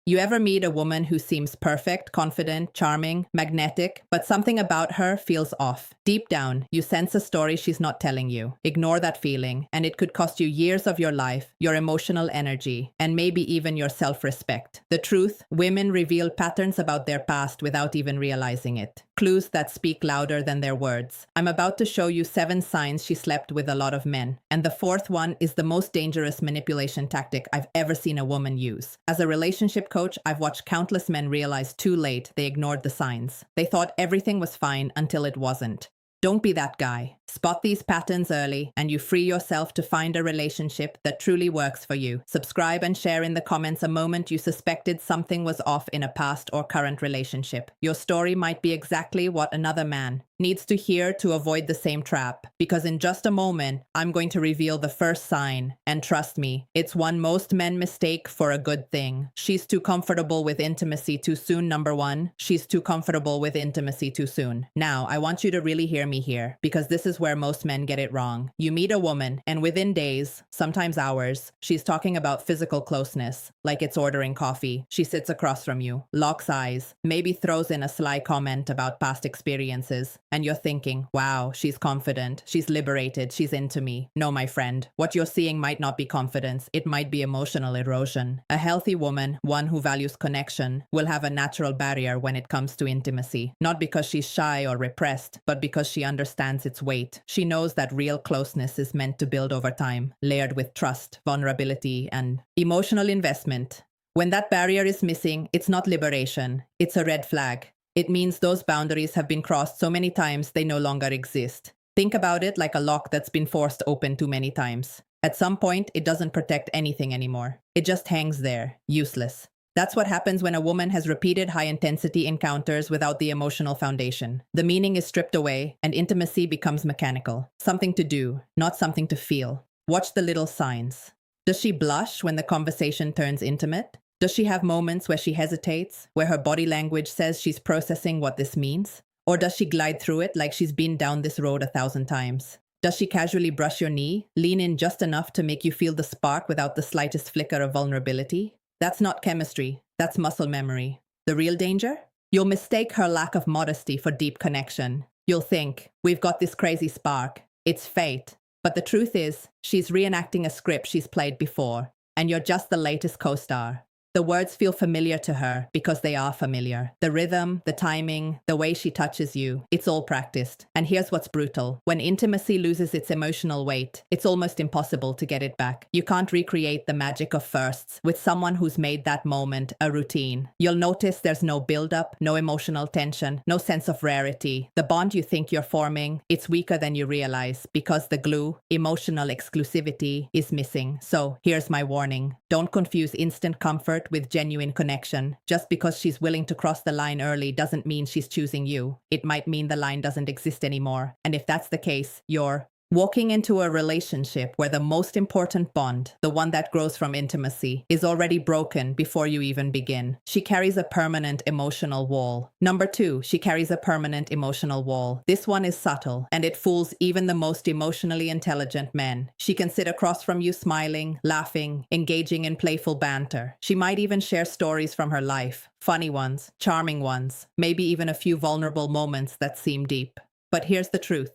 You ever meet a woman who seems perfect, confident, charming, magnetic, but something about her feels off? Deep down, you sense a story she's not telling you. Ignore that feeling, and it could cost you years of your life, your emotional energy, and maybe even your self-respect. The truth, women reveal patterns about their past without even realizing it. Clues that speak louder than their words. I'm about to show you 7 signs she slept with a lot of men. And the 4th one is the most dangerous manipulation tactic I've ever seen a woman use. As a relationship coach, I've watched countless men realize too late they ignored the signs. They thought everything was fine until it wasn't. Don't be that guy. Spot these patterns early, and you free yourself to find a relationship that truly works for you. Subscribe and share in the comments a moment you suspected something was off in a past or current relationship. Your story might be exactly what another man needs to hear to avoid the same trap. Because in just a moment, I'm going to reveal the first sign, and trust me, it's one most men mistake for a good thing. She's too comfortable with intimacy too soon, number 1. She's too comfortable with intimacy too soon. Now, I want you to really hear me here, because this is where most men get it wrong. You meet a woman, and within days, sometimes hours, she's talking about physical closeness, like it's ordering coffee. She sits across from you, locks eyes, maybe throws in a sly comment about past experiences, and you're thinking, wow, she's confident, she's liberated, she's into me. No, my friend, what you're seeing might not be confidence, it might be emotional erosion. A healthy woman, one who values connection, will have a natural barrier when it comes to intimacy. Not because she's shy or repressed, but because she understands its weight. She knows that real closeness is meant to build over time, layered with trust, vulnerability, and emotional investment. When that barrier is missing, it's not liberation, it's a red flag. It means those boundaries have been crossed so many times they no longer exist. Think about it like a lock that's been forced open too many times. At some point, it doesn't protect anything anymore. It just hangs there, useless. That's what happens when a woman has repeated high-intensity encounters without the emotional foundation. The meaning is stripped away, and intimacy becomes mechanical. Something to do, not something to feel. Watch the little signs. Does she blush when the conversation turns intimate? Does she have moments where she hesitates, where her body language says she's processing what this means? Or does she glide through it like she's been down this road 1,000 times? Does she casually brush your knee, lean in just enough to make you feel the spark without the slightest flicker of vulnerability? That's not chemistry, that's muscle memory. The real danger? You'll mistake her lack of modesty for deep connection. You'll think, we've got this crazy spark, it's fate. But the truth is, she's reenacting a script she's played before, and you're just the latest co-star. The words feel familiar to her because they are familiar. The rhythm, the timing, the way she touches you, it's all practiced. And here's what's brutal. When intimacy loses its emotional weight, it's almost impossible to get it back. You can't recreate the magic of firsts with someone who's made that moment a routine. You'll notice there's no build-up, no emotional tension, no sense of rarity. The bond you think you're forming, it's weaker than you realize because the glue, emotional exclusivity, is missing. So here's my warning. Don't confuse instant comfort with genuine connection. Just because she's willing to cross the line early doesn't mean she's choosing you. It might mean the line doesn't exist anymore. And if that's the case, you're walking into a relationship where the most important bond, the one that grows from intimacy, is already broken before you even begin. She carries a permanent emotional wall. Number 2, she carries a permanent emotional wall. This one is subtle, and it fools even the most emotionally intelligent men. She can sit across from you smiling, laughing, engaging in playful banter. She might even share stories from her life, funny ones, charming ones, maybe even a few vulnerable moments that seem deep. But here's the truth.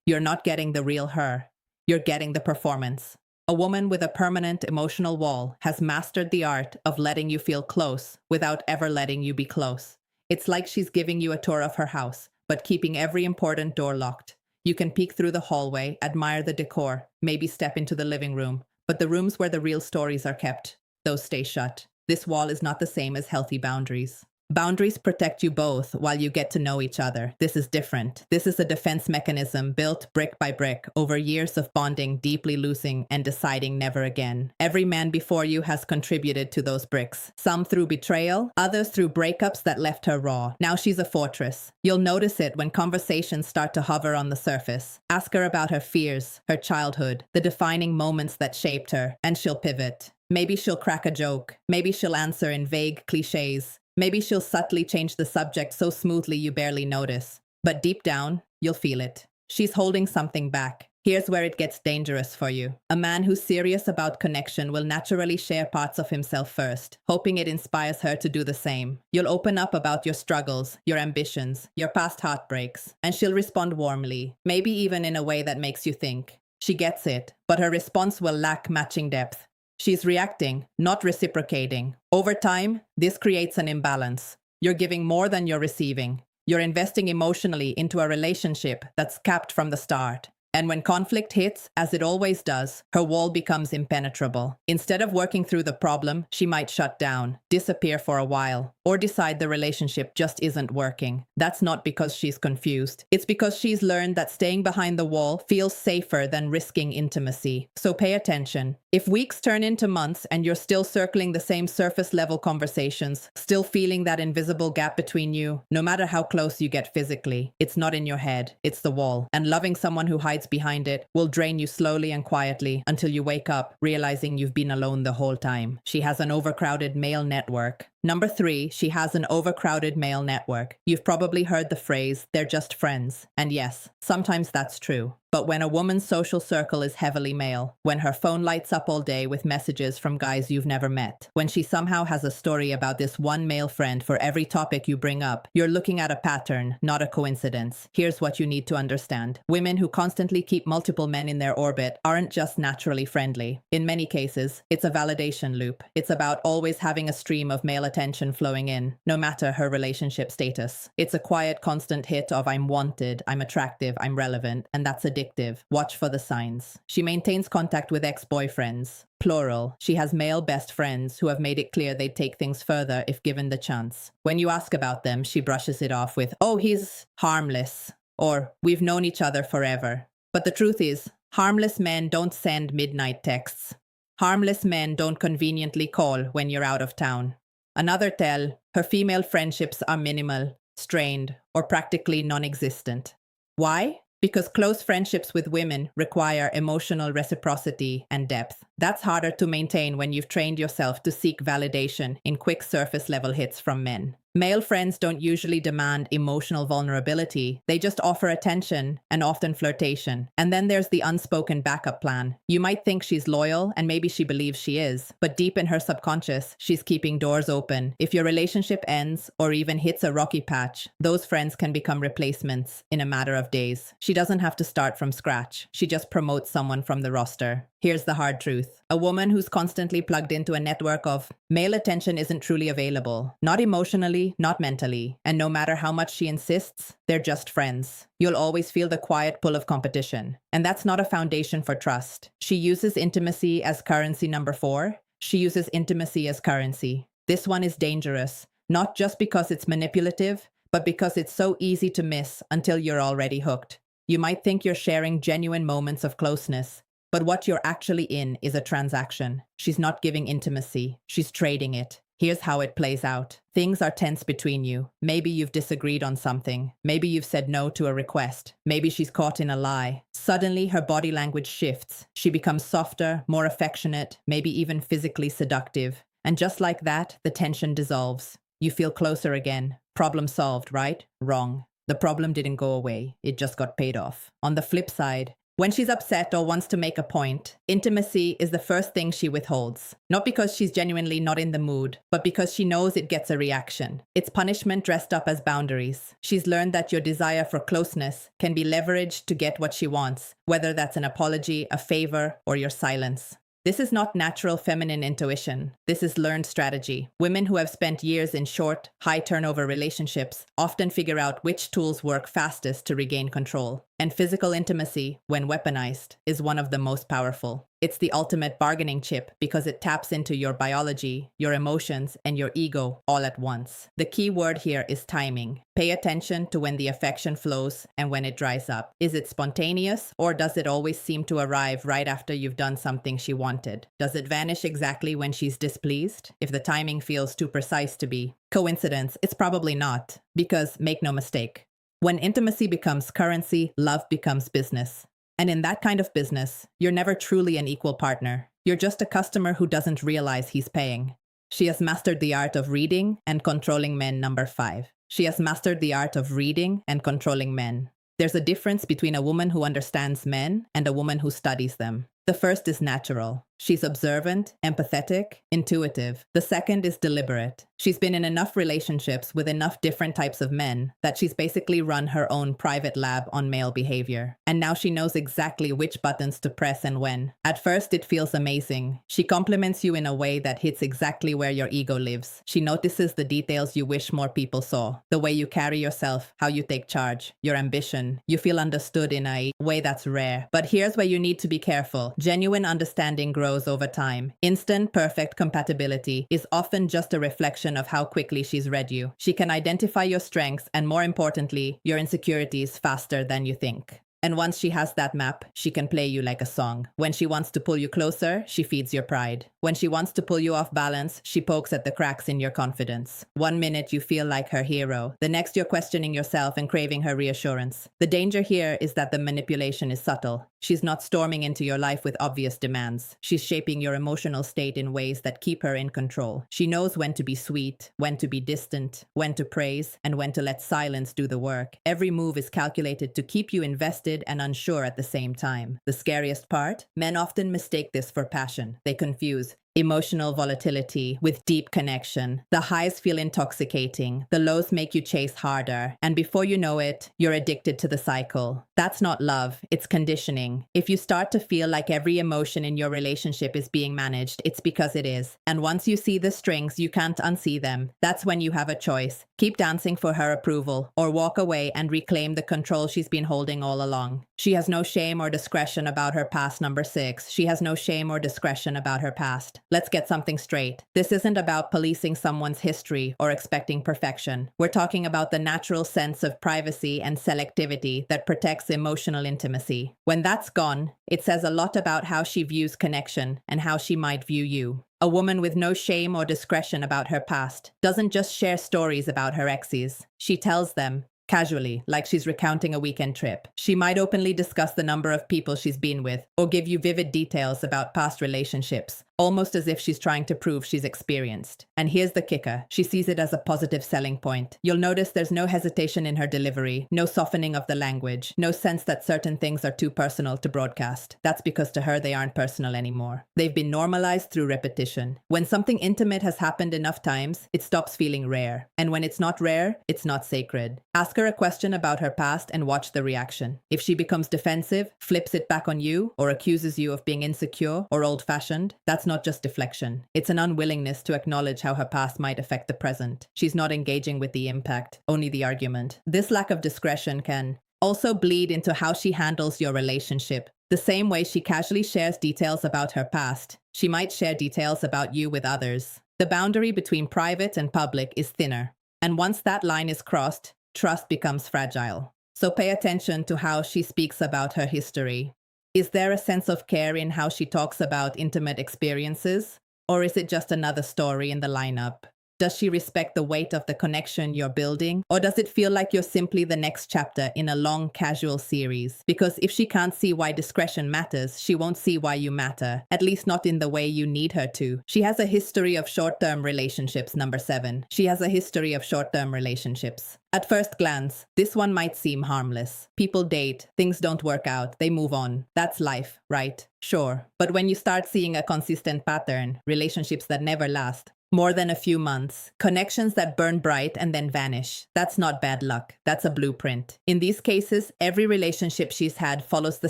You're not getting the real her. You're getting the performance. A woman with a permanent emotional wall has mastered the art of letting you feel close without ever letting you be close. It's like she's giving you a tour of her house, but keeping every important door locked. You can peek through the hallway, admire the decor, maybe step into the living room, but the rooms where the real stories are kept, those stay shut. This wall is not the same as healthy boundaries. Boundaries protect you both while you get to know each other. This is different. This is a defense mechanism built brick by brick over years of bonding, deeply losing, and deciding never again. Every man before you has contributed to those bricks. Some through betrayal, others through breakups that left her raw. Now she's a fortress. You'll notice it when conversations start to hover on the surface. Ask her about her fears, her childhood, the defining moments that shaped her, and she'll pivot. Maybe she'll crack a joke. Maybe she'll answer in vague cliches. Maybe she'll subtly change the subject so smoothly you barely notice. But deep down, you'll feel it. She's holding something back. Here's where it gets dangerous for you. A man who's serious about connection will naturally share parts of himself first, hoping it inspires her to do the same. You'll open up about your struggles, your ambitions, your past heartbreaks, and she'll respond warmly, maybe even in a way that makes you think. She gets it, but her response will lack matching depth. She's reacting, not reciprocating. Over time, this creates an imbalance. You're giving more than you're receiving. You're investing emotionally into a relationship that's capped from the start. And when conflict hits, as it always does, her wall becomes impenetrable. Instead of working through the problem, she might shut down, disappear for a while, or decide the relationship just isn't working. That's not because she's confused. It's because she's learned that staying behind the wall feels safer than risking intimacy. So pay attention. If weeks turn into months and you're still circling the same surface-level conversations, still feeling that invisible gap between you, no matter how close you get physically, it's not in your head, it's the wall. And loving someone who hides behind it will drain you slowly and quietly until you wake up realizing you've been alone the whole time. She has an overcrowded male network. Number 3, she has an overcrowded male network. You've probably heard the phrase, they're just friends. And yes, sometimes that's true. But when a woman's social circle is heavily male, when her phone lights up all day with messages from guys you've never met, when she somehow has a story about this one male friend for every topic you bring up, you're looking at a pattern, not a coincidence. Here's what you need to understand. Women who constantly keep multiple men in their orbit aren't just naturally friendly. In many cases, it's a validation loop. It's about always having a stream of male attention flowing in, no matter her relationship status. It's a quiet, constant hit of I'm wanted, I'm attractive, I'm relevant, and that's addictive. Watch for the signs. She maintains contact with ex-boyfriends, plural. She has male best friends who have made it clear they'd take things further if given the chance. When you ask about them, she brushes it off with, oh, he's harmless, or we've known each other forever. But the truth is, harmless men don't send midnight texts. Harmless men don't conveniently call when you're out of town. Another tell, her female friendships are minimal, strained, or practically non-existent. Why? Because close friendships with women require emotional reciprocity and depth. That's harder to maintain when you've trained yourself to seek validation in quick surface-level hits from men. Male friends don't usually demand emotional vulnerability. They just offer attention and often flirtation. And then there's the unspoken backup plan. You might think she's loyal, and maybe she believes she is, but deep in her subconscious, she's keeping doors open. If your relationship ends or even hits a rocky patch, those friends can become replacements in a matter of days. She doesn't have to start from scratch. She just promotes someone from the roster. Here's the hard truth. A woman who's constantly plugged into a network of male attention isn't truly available. Not emotionally, not mentally. And no matter how much she insists, they're just friends. You'll always feel the quiet pull of competition. And that's not a foundation for trust. She uses intimacy as currency. Number 4. She uses intimacy as currency. This one is dangerous, not just because it's manipulative, but because it's so easy to miss until you're already hooked. You might think you're sharing genuine moments of closeness, but what you're actually in is a transaction. She's not giving intimacy, she's trading it. Here's how it plays out. Things are tense between you. Maybe you've disagreed on something. Maybe you've said no to a request. Maybe she's caught in a lie. Suddenly, her body language shifts. She becomes softer, more affectionate, maybe even physically seductive. And just like that, the tension dissolves. You feel closer again. Problem solved, right? Wrong. The problem didn't go away. It just got paid off. On the flip side, when she's upset or wants to make a point, intimacy is the first thing she withholds. Not because she's genuinely not in the mood, but because she knows it gets a reaction. It's punishment dressed up as boundaries. She's learned that your desire for closeness can be leveraged to get what she wants, whether that's an apology, a favor, or your silence. This is not natural feminine intuition. This is learned strategy. Women who have spent years in short, high-turnover relationships often figure out which tools work fastest to regain control. And physical intimacy, when weaponized, is one of the most powerful. It's the ultimate bargaining chip because it taps into your biology, your emotions, and your ego all at once. The key word here is timing. Pay attention to when the affection flows and when it dries up. Is it spontaneous, or does it always seem to arrive right after you've done something she wanted? Does it vanish exactly when she's displeased? If the timing feels too precise to be coincidence, it's probably not. Because, make no mistake, when intimacy becomes currency, love becomes business. And in that kind of business, you're never truly an equal partner. You're just a customer who doesn't realize he's paying. She has mastered the art of reading and controlling men. Number 5. She has mastered the art of reading and controlling men. There's a difference between a woman who understands men and a woman who studies them. The first is natural. She's observant, empathetic, intuitive. The second is deliberate. She's been in enough relationships with enough different types of men that she's basically run her own private lab on male behavior. And now she knows exactly which buttons to press and when. At first, it feels amazing. She compliments you in a way that hits exactly where your ego lives. She notices the details you wish more people saw. The way you carry yourself, how you take charge, your ambition. You feel understood in a way that's rare. But here's where you need to be careful. Genuine understanding grows over time. Instant, perfect compatibility is often just a reflection of how quickly she's read you. She can identify your strengths and, more importantly, your insecurities faster than you think. And once she has that map, she can play you like a song. When she wants to pull you closer, she feeds your pride. When she wants to pull you off balance, she pokes at the cracks in your confidence. One minute you feel like her hero. The next you're questioning yourself and craving her reassurance. The danger here is that the manipulation is subtle. She's not storming into your life with obvious demands. She's shaping your emotional state in ways that keep her in control. She knows when to be sweet, when to be distant, when to praise, and when to let silence do the work. Every move is calculated to keep you invested and unsure at the same time. The scariest part? Men often mistake this for passion. They confuse emotional volatility with deep connection. The highs feel intoxicating, the lows make you chase harder, and before you know it, you're addicted to the cycle. That's not love, it's conditioning. If you start to feel like every emotion in your relationship is being managed, it's because it is. And once you see the strings, you can't unsee them. That's when you have a choice. Keep dancing for her approval, or walk away and reclaim the control she's been holding all along. She has no shame or discretion about her past, number 6. She has no shame or discretion about her past. Let's get something straight. This isn't about policing someone's history or expecting perfection. We're talking about the natural sense of privacy and selectivity that protects emotional intimacy. When that's gone, it says a lot about how she views connection and how she might view you. A woman with no shame or discretion about her past doesn't just share stories about her exes. She tells them, casually, like she's recounting a weekend trip. She might openly discuss the number of people she's been with, or give you vivid details about past relationships, almost as if she's trying to prove she's experienced. And here's the kicker. She sees it as a positive selling point. You'll notice there's no hesitation in her delivery, no softening of the language, no sense that certain things are too personal to broadcast. That's because to her they aren't personal anymore. They've been normalized through repetition. When something intimate has happened enough times, it stops feeling rare. And when it's not rare, it's not sacred. Ask her a question about her past and watch the reaction. If she becomes defensive, flips it back on you, or accuses you of being insecure or old-fashioned, that's not just deflection. It's an unwillingness to acknowledge how her past might affect the present. She's not engaging with the impact, only the argument. This lack of discretion can also bleed into how she handles your relationship. The same way she casually shares details about her past, she might share details about you with others. The boundary between private and public is thinner. And once that line is crossed, trust becomes fragile. So pay attention to how she speaks about her history. Is there a sense of care in how she talks about intimate experiences? Or is it just another story in the lineup? Does she respect the weight of the connection you're building? Or does it feel like you're simply the next chapter in a long, casual series? Because if she can't see why discretion matters, she won't see why you matter, at least not in the way you need her to. She has a history of short-term relationships, number 7. She has a history of short-term relationships. At first glance, this one might seem harmless. People date, things don't work out, they move on. That's life, right? Sure. But when you start seeing a consistent pattern, relationships that never last, more than a few months, connections that burn bright and then vanish, that's not bad luck. That's a blueprint. In these cases, every relationship she's had follows the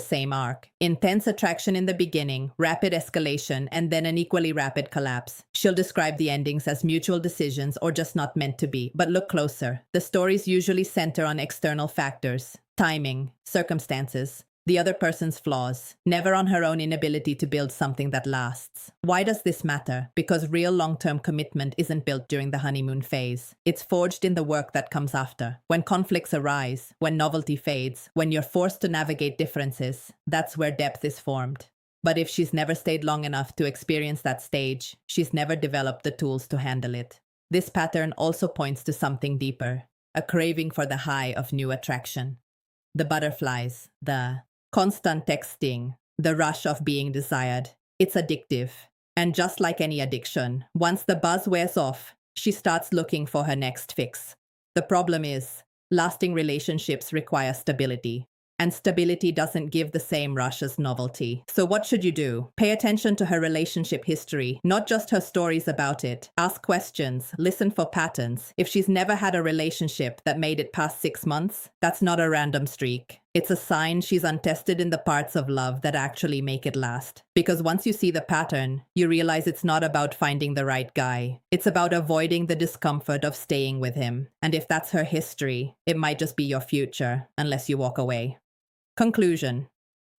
same arc. Intense attraction in the beginning, rapid escalation, and then an equally rapid collapse. She'll describe the endings as mutual decisions or just not meant to be. But look closer. The stories usually center on external factors, timing, circumstances, the other person's flaws, never on her own inability to build something that lasts. Why does this matter? Because real long-term commitment isn't built during the honeymoon phase. It's forged in the work that comes after. When conflicts arise, when novelty fades, when you're forced to navigate differences, that's where depth is formed. But if she's never stayed long enough to experience that stage, she's never developed the tools to handle it. This pattern also points to something deeper, a craving for the high of new attraction. The butterflies, the constant texting, the rush of being desired. It's addictive. And just like any addiction, once the buzz wears off, she starts looking for her next fix. The problem is, Lasting relationships require stability. And stability doesn't give the same rush as novelty. So what should you do? Pay attention to her relationship history, not just her stories about it. Ask questions, listen for patterns. If she's never had a relationship that made it past 6 months, that's not a random streak. It's a sign she's untested in the parts of love that actually make it last. Because once you see the pattern, you realize it's not about finding the right guy. It's about avoiding the discomfort of staying with him. And if that's her history, it might just be your future, unless you walk away. Conclusion.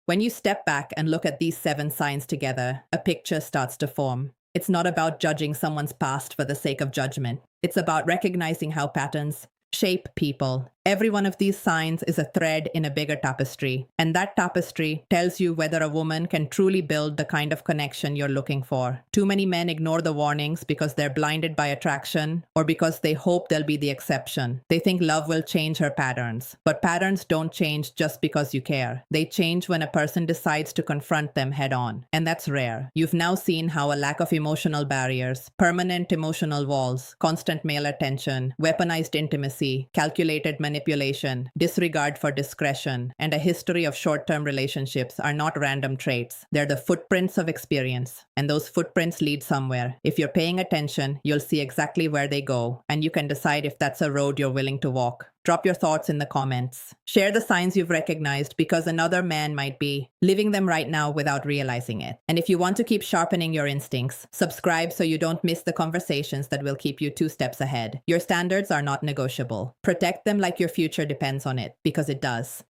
When you step back and look at these 7 signs together, a picture starts to form. It's not about judging someone's past for the sake of judgment. It's about recognizing how patterns shape people. Every one of these signs is a thread in a bigger tapestry, and that tapestry tells you whether a woman can truly build the kind of connection you're looking for. Too many men ignore the warnings because they're blinded by attraction or because they hope they'll be the exception. They think love will change her patterns, but patterns don't change just because you care. They change when a person decides to confront them head on, and that's rare. You've now seen how a lack of emotional barriers, permanent emotional walls, constant male attention, weaponized intimacy, calculated manipulation, disregard for discretion, and a history of short-term relationships are not random traits. They're the footprints of experience, and those footprints lead somewhere. If you're paying attention, you'll see exactly where they go, and you can decide if that's a road you're willing to walk. Drop your thoughts in the comments. Share the signs you've recognized because another man might be living them right now without realizing it. And if you want to keep sharpening your instincts, subscribe so you don't miss the conversations that will keep you 2 steps ahead. Your standards are not negotiable. Protect them like your future depends on it, because it does.